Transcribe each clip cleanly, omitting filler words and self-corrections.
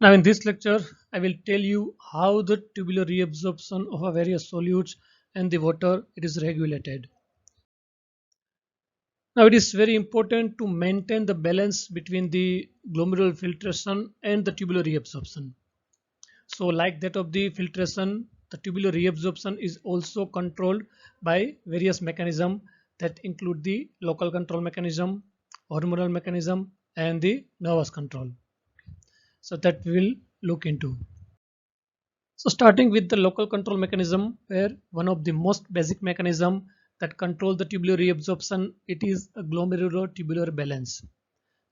Now in this lecture, I will tell you how the tubular reabsorption of a various solutes and the water it is regulated. Now it is very important to maintain the balance between the glomerular filtration and the tubular reabsorption. So like that of the filtration, the tubular reabsorption is also controlled by various mechanisms that include the local control mechanism, hormonal mechanism and the nervous control. So that we will look into. So starting with the local control mechanism, where one of the most basic mechanism that control the tubular reabsorption, it is a glomerular-tubular balance.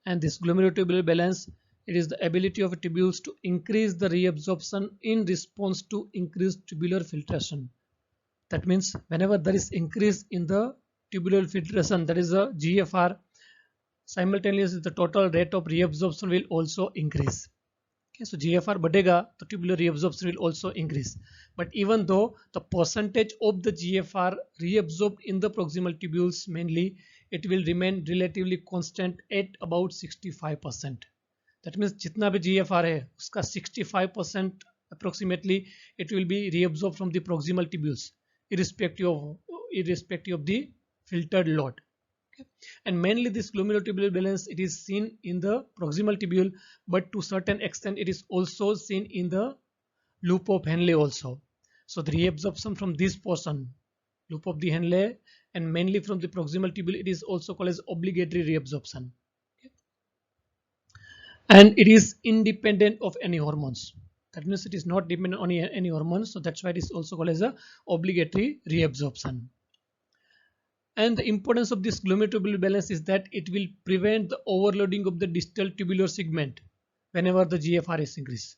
And this glomerular-tubular balance, it is the ability of tubules to increase the reabsorption in response to increased tubular filtration. That means whenever there is increase in the tubular filtration, that is a GFR, simultaneously the total rate of reabsorption will also increase. Okay, so GFR badega, the tubular reabsorption will also increase. But even though the percentage of the GFR reabsorbed in the proximal tubules mainly, it will remain relatively constant at about 65%. That means जितना भी GFR है उसका 65% approximately it will be reabsorbed from the proximal tubules irrespective of the filtered load. And mainly this glomerular balance it is seen in the proximal tubule, but to certain extent it is also seen in the loop of Henle also. So the reabsorption from this portion, loop of the Henle, and mainly from the proximal tubule, it is also called as obligatory reabsorption. Okay. And it is independent of any hormones. That means it is not dependent on any hormones. So that's why it is also called as a obligatory reabsorption. And the importance of this glomerular balance is that it will prevent the overloading of the distal tubular segment whenever the GFR is increased.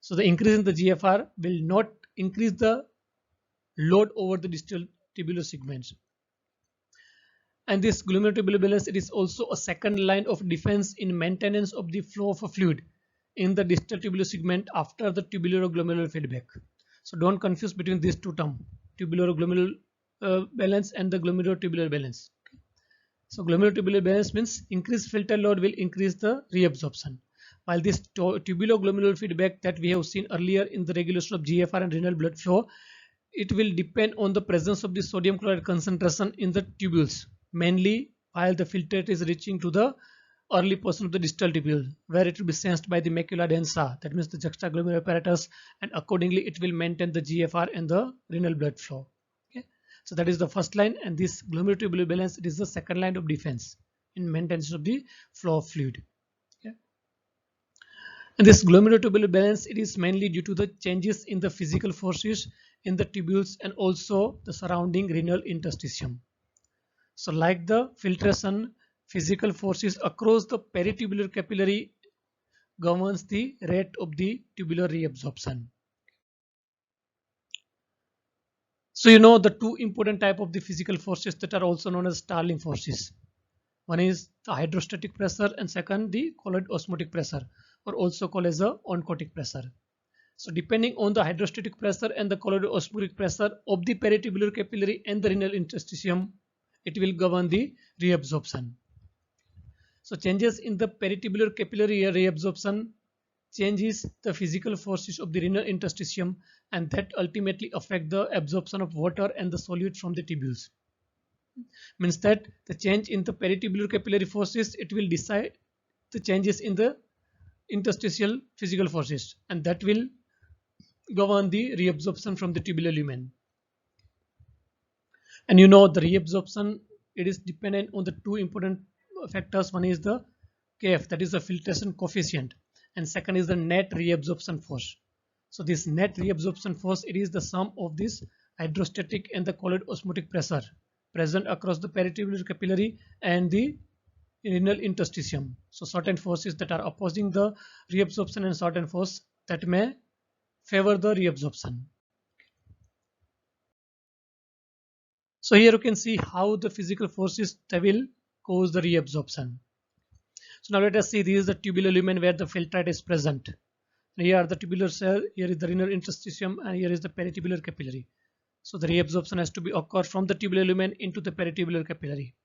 So the increase in the GFR will not increase the load over the distal tubular segments. And this glomerular balance it is also a second line of defense in maintenance of the flow of a fluid in the distal tubular segment after the tubular or glomerular feedback. So don't confuse between these two terms, tubular or glomerular balance and the glomerular-tubular balance. Okay. So glomerular-tubular balance means increased filter load will increase the reabsorption, while this tubulo-glomerular feedback that we have seen earlier in the regulation of GFR and renal blood flow, it will depend on the presence of the sodium chloride concentration in the tubules, mainly while the filtrate is reaching to the early portion of the distal tubule, where it will be sensed by the macula densa, that means the juxtaglomerular apparatus, and accordingly it will maintain the GFR and the renal blood flow. Okay. So that is the first line, and this glomerular balance it is the second line of defense in maintenance of the flow of fluid. Okay. And this glomerular balance it is mainly due to the changes in the physical forces in the tubules and also the surrounding renal interstitium. So like the filtration, physical forces across the peritubular capillary governs the rate of the tubular reabsorption. So you know the two important type of the physical forces that are also known as Starling forces. One is the hydrostatic pressure and second the colloid osmotic pressure, or also called as the oncotic pressure. So depending on the hydrostatic pressure and the colloid osmotic pressure of the peritubular capillary and the renal interstitium, it will govern the reabsorption. So changes in the peritubular capillary reabsorption changes the physical forces of the renal interstitium, and that ultimately affect the absorption of water and the solute from the tubules. Means that the change in the peritubular capillary forces it will decide the changes in the interstitial physical forces, and that will govern the reabsorption from the tubular lumen. And you know the reabsorption it is dependent on the two important factors. One is the KF, that is the filtration coefficient, and second is the net reabsorption force. So this net reabsorption force it is the sum of this hydrostatic and the colloid osmotic pressure present across the peritubular capillary and the renal interstitium. So certain forces that are opposing the reabsorption and certain force that may favor the reabsorption. So here you can see how the physical forces that will cause the reabsorption. So now let us see, this is the tubular lumen where the filtrate is present. Here are the tubular cell, here is the renal interstitium, and here is the peritubular capillary. So the reabsorption has to be occur from the tubular lumen into the peritubular capillary.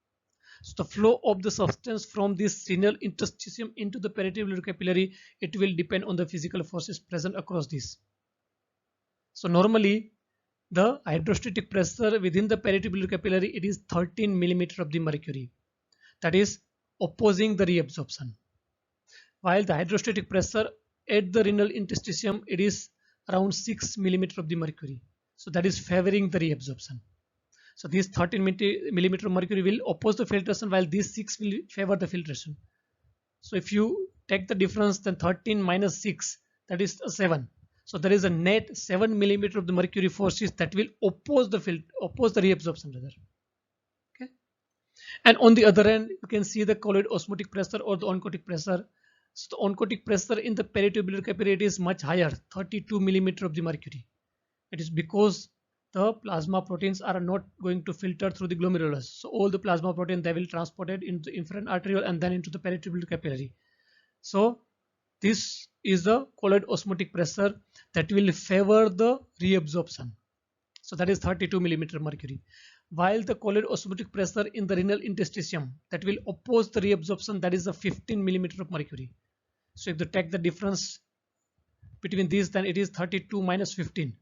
So the flow of the substance from this renal interstitium into the peritubular capillary, it will depend on the physical forces present across this. So normally the hydrostatic pressure within the peritubular capillary, it is 13 millimeter of the mercury, that is opposing the reabsorption, while the hydrostatic pressure at the renal interstitium, it is around 6 millimeter of the mercury, so that is favoring the reabsorption. So this 13 millimeter of mercury will oppose the filtration, while this 6 will favor the filtration. So if you take the difference, then 13 minus 6, that is 7. So there is a net 7 millimeter of the mercury forces that will oppose the reabsorption rather. Okay. And on the other end, you can see the colloid osmotic pressure or the oncotic pressure. So the oncotic pressure in the peritubular capillary is much higher, 32 millimeter of the mercury. It is because the plasma proteins are not going to filter through the glomerulus. So all the plasma protein, they will transported into the inferior arteriole and then into the peritubular capillary. So this is the colloid osmotic pressure that will favor the reabsorption. So that is 32 millimeter mercury. While the colloid osmotic pressure in the renal interstitium, that will oppose the reabsorption, that is a 15 millimeter of mercury. So if you take the difference between these, then it is 32 minus 15.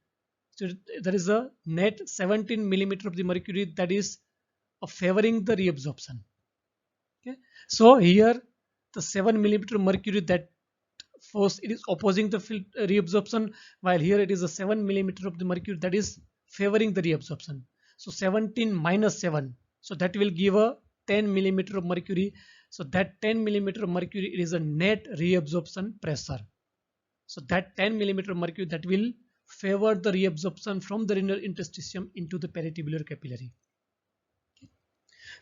So there is a net 17 millimeter of the mercury that is favoring the reabsorption. Okay. So here the 7 millimeter mercury, that force, it is opposing the reabsorption, while here it is a 7 millimeter of the mercury that is favoring the reabsorption. So 17 minus 7, so that will give a 10 millimeter of mercury. So that 10 millimeter of mercury, it is a net reabsorption pressure. So that 10 millimeter of mercury, that will favor the reabsorption from the renal interstitium into the peritubular capillary.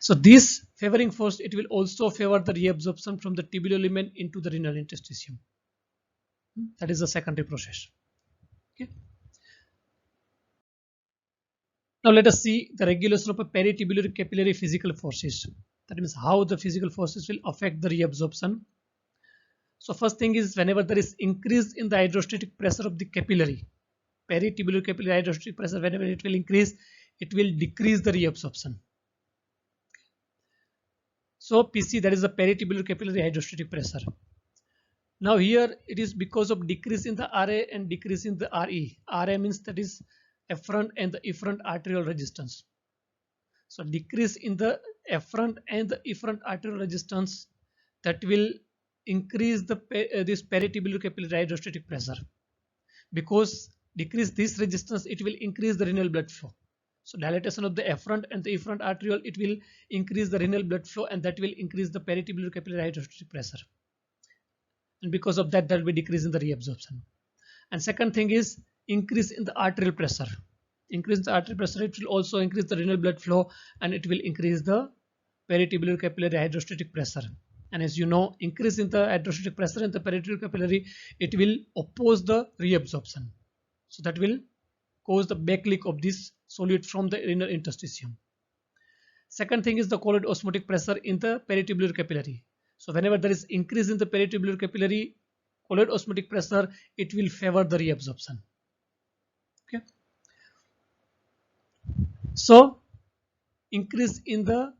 So this favoring force, it will also favor the reabsorption from the tubular lumen into the renal interstitium. That is the secondary process. Okay. Now let us see the regulation of a peritubular capillary physical forces. That means how the physical forces will affect the reabsorption. So first thing is, whenever there is increase in the hydrostatic pressure of the capillary, peritubular capillary hydrostatic pressure, whenever it will increase, it will decrease the reabsorption. So PC, that is the peritubular capillary hydrostatic pressure. Now here it is because of decrease in the RA and decrease in the RE. RA means that is efferent and the efferent arterial resistance. So decrease in the efferent and the efferent arterial resistance, that will increase the this peritubular capillary hydrostatic pressure. Because decrease this resistance, it will increase the renal blood flow. So dilatation of the efferent and the efferent arteriole, it will increase the renal blood flow, and that will increase the peritubular capillary hydrostatic pressure. And because of that, there will be decrease in the reabsorption. And second thing is increase in the arterial pressure. Increase in the arterial pressure, it will also increase the renal blood flow, and it will increase the peritubular capillary hydrostatic pressure. And as you know, increase in the hydrostatic pressure in the peritubular capillary, it will oppose the reabsorption. So that will cause the backleak of this solute from the renal interstitium. Second thing is the colloid osmotic pressure in the peritubular capillary. So whenever there is increase in the peritubular capillary colloid osmotic pressure, it will favor the reabsorption. Okay. So increase in the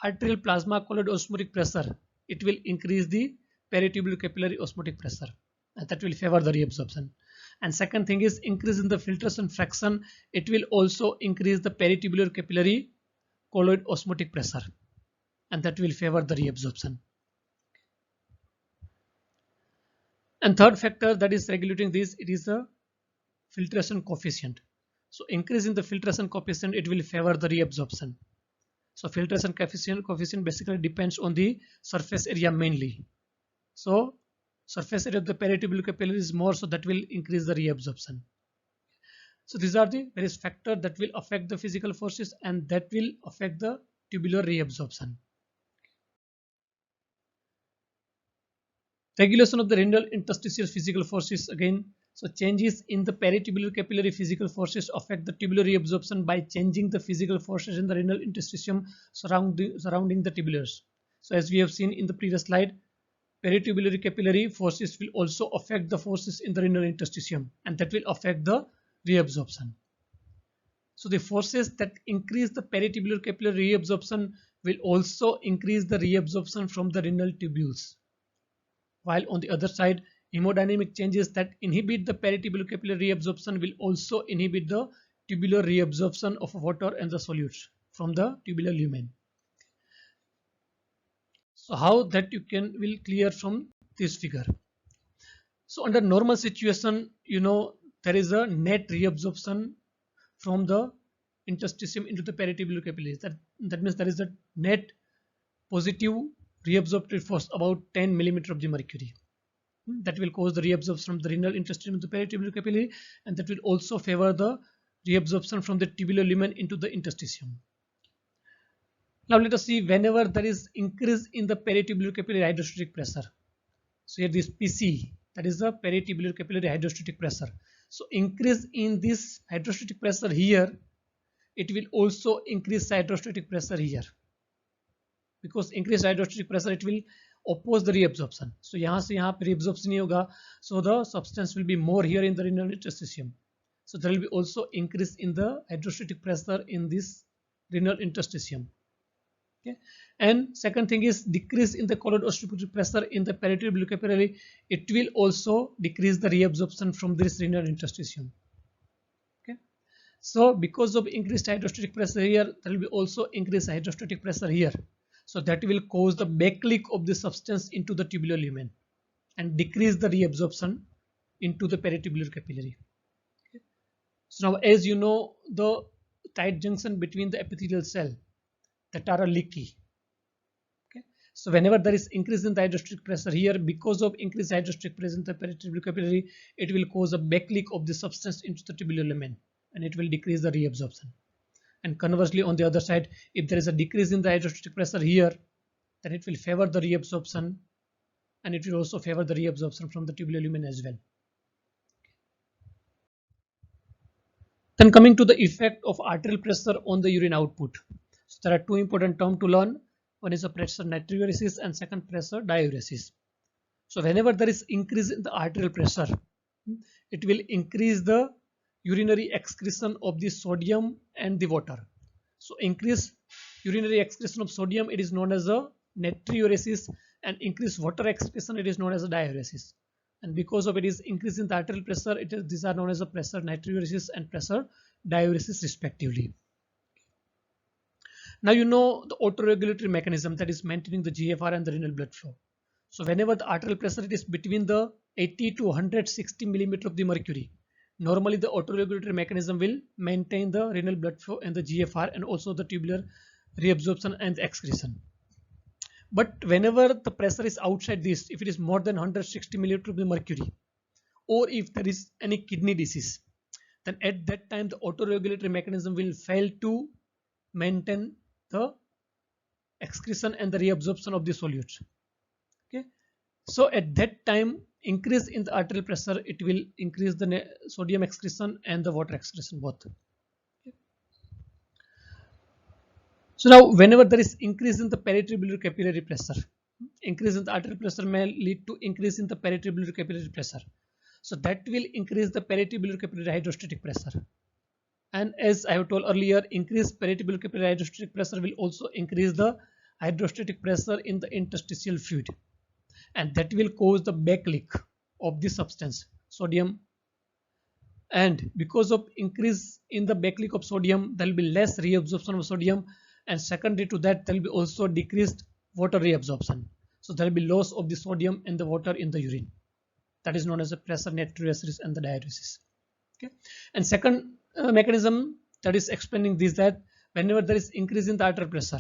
arterial plasma colloid osmotic pressure, it will increase the peritubular capillary osmotic pressure, and that will favor the reabsorption. And second thing is increase in the filtration fraction, it will also increase the peritubular capillary colloid osmotic pressure, and that will favor the reabsorption. And third factor that is regulating this, it is the filtration coefficient. So increase in the filtration coefficient, it will favor the reabsorption. So filtration coefficient basically depends on the surface area mainly. So surface area of the peritubular capillary is more, so that will increase the reabsorption. So these are the various factors that will affect the physical forces, and that will affect the tubular reabsorption. Regulation of the renal interstitial physical forces again. So changes in the peritubular capillary physical forces affect the tubular reabsorption by changing the physical forces in the renal interstitium surrounding the tubulars. So as we have seen in the previous slide, peritubular capillary forces will also affect the forces in the renal interstitium, and that will affect the reabsorption. So the forces that increase the peritubular capillary reabsorption will also increase the reabsorption from the renal tubules. While on the other side, hemodynamic changes that inhibit the peritubular capillary reabsorption will also inhibit the tubular reabsorption of water and the solutes from the tubular lumen. So how that you will clear from this figure. So under normal situation, there is a net reabsorption from the interstitium into the peritubular capillaries. That means there is a net positive reabsorptive force about 10 millimeter of the mercury. That will cause the reabsorption from the renal interstitium into the peritubular capillary, and that will also favor the reabsorption from the tubular lumen into the interstitium. Now let us see whenever there is increase in the peritubular capillary hydrostatic pressure. So here this PC, that is the peritubular capillary hydrostatic pressure. So increase in this hydrostatic pressure here, it will also increase hydrostatic pressure here. Because increased hydrostatic pressure, it will oppose the reabsorption. So यहाँ से यहाँ पे reabsorption नहीं होगा. So the substance will be more here in the renal interstitium. So there will be also increase in the hydrostatic pressure in this renal interstitium. Okay. And second thing is decrease in the colloid osteoporotic pressure in the peritubular capillary. It will also decrease the reabsorption from this renal interstitium. Okay. So because of increased hydrostatic pressure here, there will be also increased hydrostatic pressure here. So that will cause the backleak of the substance into the tubular lumen and decrease the reabsorption into the peritubular capillary. Okay. So now, as you know, the tight junction between the epithelial cell that are leaky. Okay. So whenever there is increase in the hydrostatic pressure here, because of increased hydrostatic pressure in the peritubular capillary, it will cause a backleak of the substance into the tubular lumen and it will decrease the reabsorption. And conversely, on the other side, if there is a decrease in the hydrostatic pressure here, then it will favor the reabsorption, and it will also favor the reabsorption from the tubular lumen as well. Then coming to the effect of arterial pressure on the urine output. So there are two important terms to learn. One is the pressure natriuresis and second pressure diuresis. So whenever there is increase in the arterial pressure, it will increase the urinary excretion of the sodium and the water. So increase urinary excretion of sodium, it is known as a natriuresis, and increase water excretion, it is known as a diuresis. And because of it is increase in the arterial pressure, these are known as a pressure natriuresis and pressure diuresis respectively. Now you know the autoregulatory mechanism that is maintaining the GFR and the renal blood flow. So whenever the arterial pressure it is between the 80 to 160 millimeter of the mercury, normally the autoregulatory mechanism will maintain the renal blood flow and the GFR and also the tubular reabsorption and excretion. But whenever the pressure is outside this, if it is more than 160 millimeter of the mercury, or if there is any kidney disease, then at that time the autoregulatory mechanism will fail to maintain the excretion and the reabsorption of the solutes. Okay. So at that time, increase in the arterial pressure, it will increase the sodium excretion and the water excretion both. Okay. So now whenever there is increase in the peritubular capillary pressure, increase in the arterial pressure may lead to increase in the peritubular capillary pressure. So that will increase the peritubular capillary hydrostatic pressure. And as I have told earlier, increased peritubular capillary hydrostatic pressure will also increase the hydrostatic pressure in the interstitial fluid, and that will cause the backleak of the substance sodium. And because of increase in the backleak of sodium, there will be less reabsorption of sodium, and secondary to that, there will be also decreased water reabsorption. So there will be loss of the sodium and the water in the urine. That is known as the pressure natriuresis and the diuresis. Okay. And second mechanism that is explaining this, that whenever there is increase in the arterial pressure,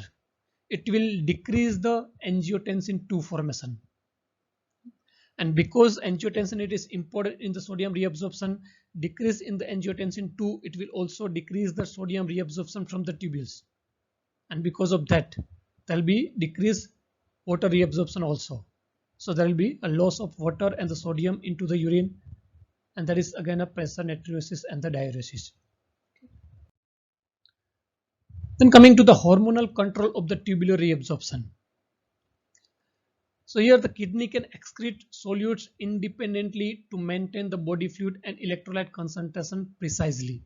it will decrease the angiotensin II formation. And because angiotensin it is important in the sodium reabsorption, decrease in the angiotensin II, it will also decrease the sodium reabsorption from the tubules. And because of that, there will be decreased water reabsorption also. So there will be a loss of water and the sodium into the urine, and that is again a pressure natriuresis and the diuresis. Then coming to the hormonal control of the tubular reabsorption. So here the kidney can excrete solutes independently to maintain the body fluid and electrolyte concentration precisely.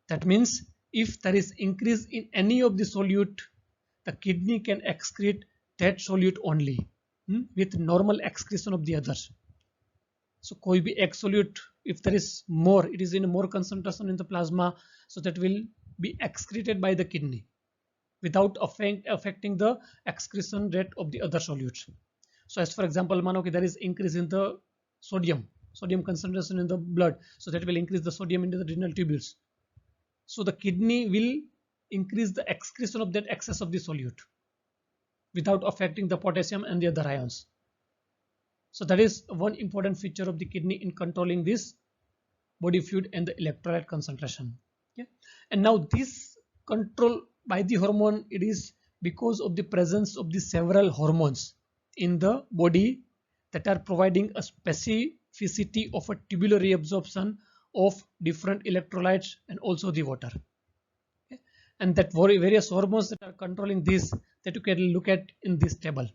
That means if there is increase in any of the solute, the kidney can excrete that solute only with normal excretion of the others. So कोई भी एक solute, if there is more, it is in more concentration in the plasma, so that will be excreted by the kidney without affecting the excretion rate of the other solutes. So as for example, मानो कि there is increase in the sodium concentration in the blood, so that will increase the sodium into the renal tubules. So the kidney will increase the excretion of that excess of the solute without affecting the potassium and the other ions. So that is one important feature of the kidney in controlling this body fluid and the electrolyte concentration. Okay? And now this control by the hormone, it is because of the presence of the several hormones in the body that are providing a specificity of a tubular reabsorption of different electrolytes and also the water. Okay? And that various hormones that are controlling this, that you can look at in this table.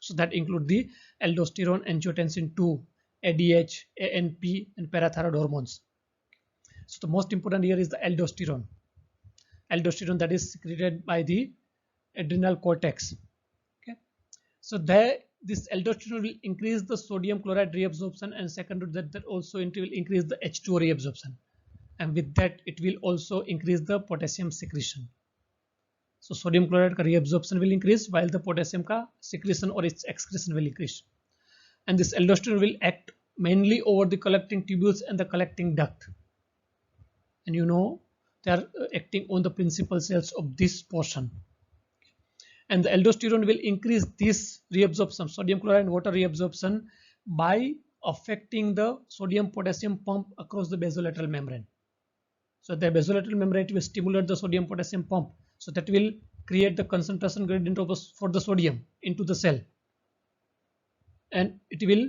So that include the aldosterone, angiotensin 2, ADH, ANP, and parathyroid hormones. So the most important here is the aldosterone. Aldosterone that is secreted by the adrenal cortex. Okay. So this aldosterone will increase the sodium chloride reabsorption, and second to that also it will increase the H2O reabsorption, and with that it will also increase the potassium secretion. So sodium chloride का reabsorption will increase while the potassium का secretion or its excretion will increase. And this aldosterone will act mainly over the collecting tubules and the collecting duct. And you know they are acting on the principal cells of this portion. And the aldosterone will increase this reabsorption, sodium chloride and water reabsorption, by affecting the sodium potassium pump across the basolateral membrane. So the basolateral membrane will stimulate the sodium potassium pump, so that will create the concentration gradient for the sodium into the cell, and it will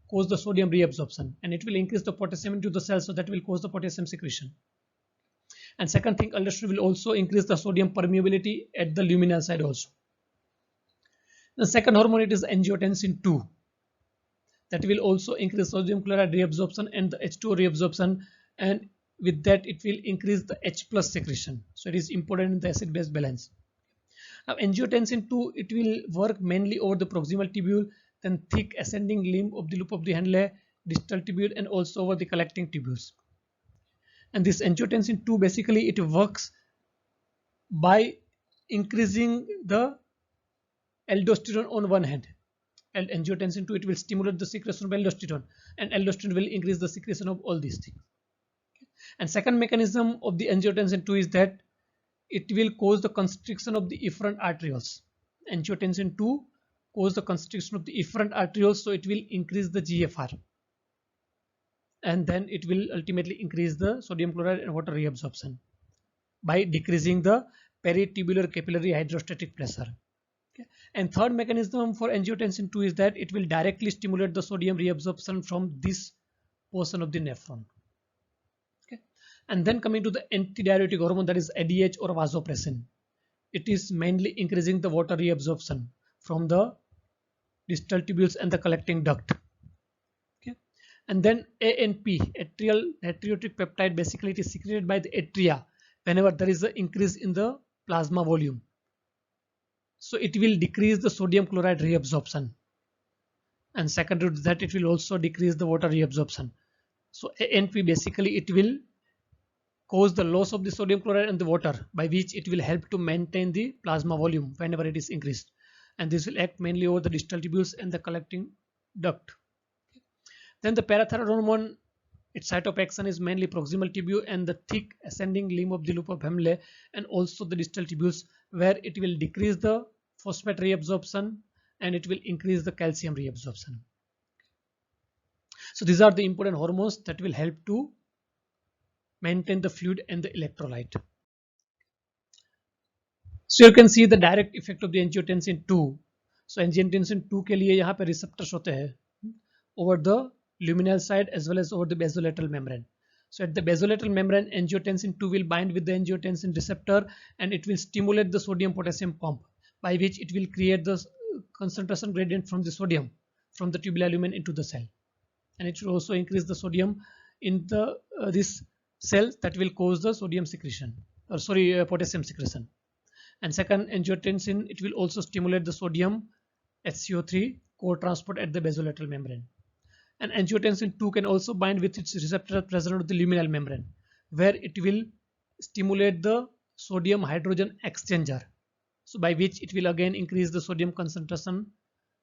cause the sodium reabsorption, and it will increase the potassium into the cell, so that will cause the potassium secretion. And second thing, aldosterone will also increase the sodium permeability at the luminal side also. The second hormone, it is angiotensin 2, that will also increase sodium chloride reabsorption and the H2O reabsorption, and with that it will increase the H plus secretion. So it is important in the acid base balance. Now angiotensin 2, it will work mainly over the proximal tubule, then thick ascending limb of the loop of the Henle, distal tubule, and also over the collecting tubules. And this angiotensin 2 basically it works by increasing the aldosterone on one hand, and angiotensin 2 it will stimulate the secretion of aldosterone, and aldosterone will increase the secretion of all these things. And second mechanism of the angiotensin 2 is that it will cause the constriction of the efferent arterioles. Angiotensin 2 cause the constriction of the efferent arterioles, so it will increase the GFR, and then it will ultimately increase the sodium chloride and water reabsorption by decreasing the peritubular capillary hydrostatic pressure. Okay. And third mechanism for angiotensin 2 is that it will directly stimulate the sodium reabsorption from this portion of the nephron. Okay. And then coming to the antidiuretic hormone, that is ADH or vasopressin. It is mainly increasing the water reabsorption from the distal tubules and the collecting duct. Okay. And then ANP, atrial natriuretic peptide, basically it is secreted by the atria whenever there is an increase in the plasma volume. So it will decrease the sodium chloride reabsorption, and second to that it will also decrease the water reabsorption. So ANP basically it will cause the loss of the sodium chloride and the water, by which it will help to maintain the plasma volume whenever it is increased, and this will act mainly over the distal tubules and the collecting duct. Then the parathyroid hormone, its site of action is mainly proximal tubule and the thick ascending limb of the loop of Henle, and also the distal tubules, where it will decrease the phosphate reabsorption and it will increase the calcium reabsorption. So these are the important hormones that will help to maintain the fluid and the electrolyte. So you can see the direct effect of the angiotensin 2. So angiotensin 2 के लिए यहाँ पे receptors होते हैं over the luminal side as well as over the basolateral membrane. So at the basolateral membrane, angiotensin 2 will bind with the angiotensin receptor, and it will stimulate the sodium potassium pump, by which it will create the concentration gradient from the sodium from the tubular lumen into the cell, and it will also increase the sodium in the this cell, that will cause the sodium secretion, or sorry, potassium secretion. And second, angiotensin, it will also stimulate the sodium HCO3 core transport at the basolateral membrane. And angiotensin 2 can also bind with its receptor present on the luminal membrane, where it will stimulate the sodium hydrogen exchanger, so by which it will again increase the sodium concentration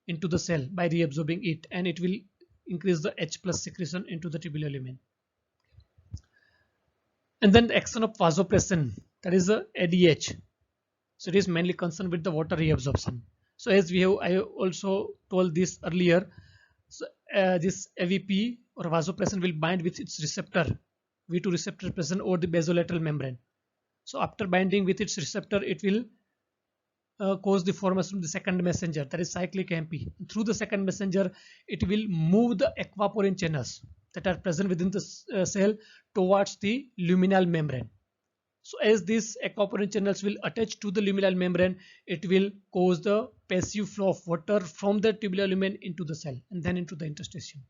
into the cell by reabsorbing it, and it will increase the H plus secretion into the tubular lumen. And then the action of vasopressin, that is the ADH. So it is mainly concerned with the water reabsorption. So as I also told this earlier, so this AVP or vasopressin will bind with its receptor, V2 receptor present over the basolateral membrane. So after binding with its receptor, it will cause the formation of the second messenger, that is cyclic AMP. Through the second messenger, it will move the aquaporin channels that are present within the cell towards the luminal membrane. So as these aquaporin channels will attach to the luminal membrane, it will cause the passive flow of water from the tubular lumen into the cell and then into the interstitium.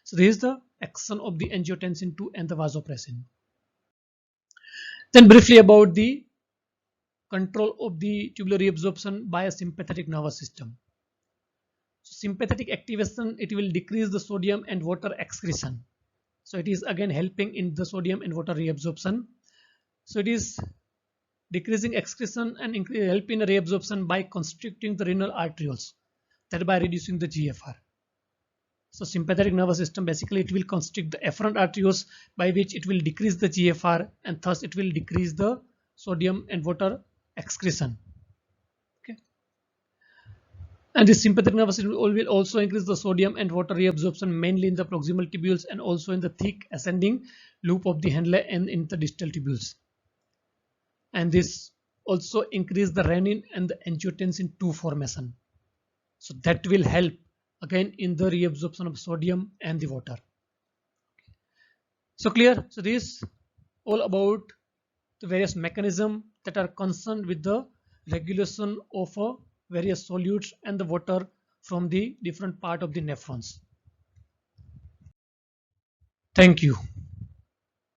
So this is the action of the angiotensin 2 and the vasopressin. Then briefly about the control of the tubular reabsorption by a sympathetic nervous system. So sympathetic activation, it will decrease the sodium and water excretion. So it is again helping in the sodium and water reabsorption. So it is decreasing excretion and help in reabsorption by constricting the renal arterioles, thereby reducing the GFR. So sympathetic nervous system, basically it will constrict the efferent arterioles, by which it will decrease the GFR, and thus it will decrease the sodium and water excretion. Okay. And the sympathetic nervous system will also increase the sodium and water reabsorption, mainly in the proximal tubules and also in the thick ascending loop of the Henle and in the distal tubules. And this also increase the renin and the angiotensin 2 formation. So that will help again in the reabsorption of sodium and the water. So clear? So this all about the various mechanisms that are concerned with the regulation of various solutes and the water from the different part of the nephrons. Thank you.